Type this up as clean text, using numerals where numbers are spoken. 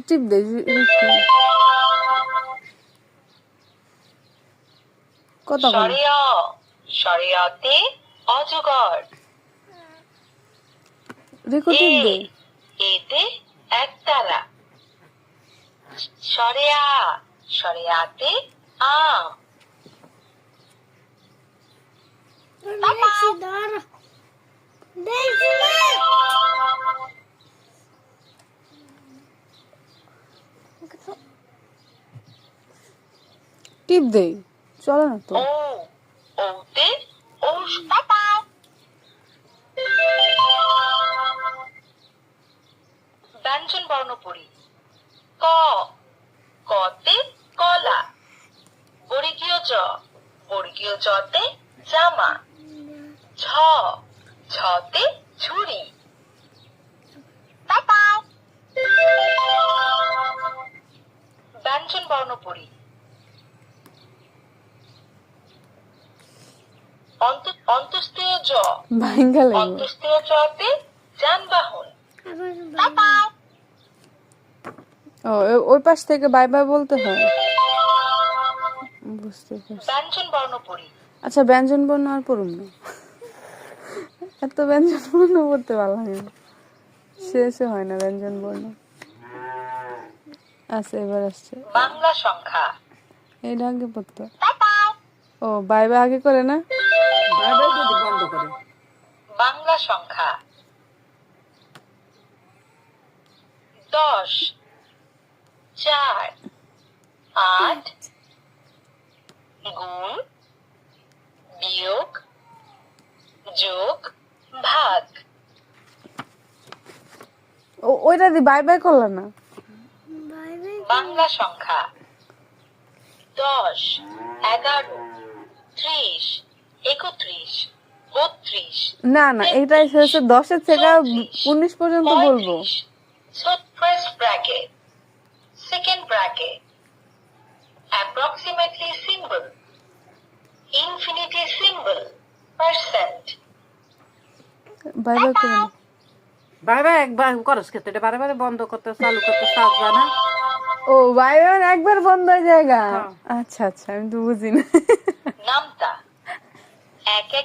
টিপ দে কত সরিয়া সরিয়াতে অজগর। রেকো টিপ দে এতে একতারা। সরিয়া সরিয়াতে আম। টিপ দে চলে না তো ওতে ওষ পাপা। ব্যঞ্জন বর্ণ পড়ি। ক কতে কলা। বর্গীয় জ বর্গীয় জতে জামা। ঝ ঝতে ঝুড়ি। পাপা। ব্যঞ্জন বর্ণ পড়ি। অন্তস্তেয় জ ভাঙ্গালে অন্তস্তেয় জতে যানবাহন। পাপা। ও ওই পাশ থেকে বাই বাই বলতে হয় বুঝতে পারছি ব্যঞ্জন বর্ণ পড়ি। আচ্ছা ব্যঞ্জন বর্ণ আর পড়ুন না এত ব্যঞ্জন বর্ণ পড়তে ভালো লাগে না শেষে হয় না ব্যঞ্জন বর্ণ আচ্ছা এবার আসছে বাংলা সংখ্যা। এইটা আগে পড়তো পাপা। ও বাই বাই আগে করে না বারবার যদি বন্ধ করে বাংলা সংখ্যা। 10 4 8 গুণ বিয়োগ যোগ ভাগ। ও ওইটা দি বাই বাই করলা না বাংলা সংখ্যা। 10 11 30 31 32 না না এইটা হচ্ছে 10 থেকে 19 পর্যন্ত বলবো First bracket, second bracket, approximately symbol, infinity symbol, percent. Bye bye করে না বারবার একবার করস খেতে এটা বারবার বন্ধ করতে চালু করতে সাজবা না ও বাই বাই একবার বন্ধ হয়ে জায়গা আচ্ছা আচ্ছা আমি তো বুঝি না নামতা এক এক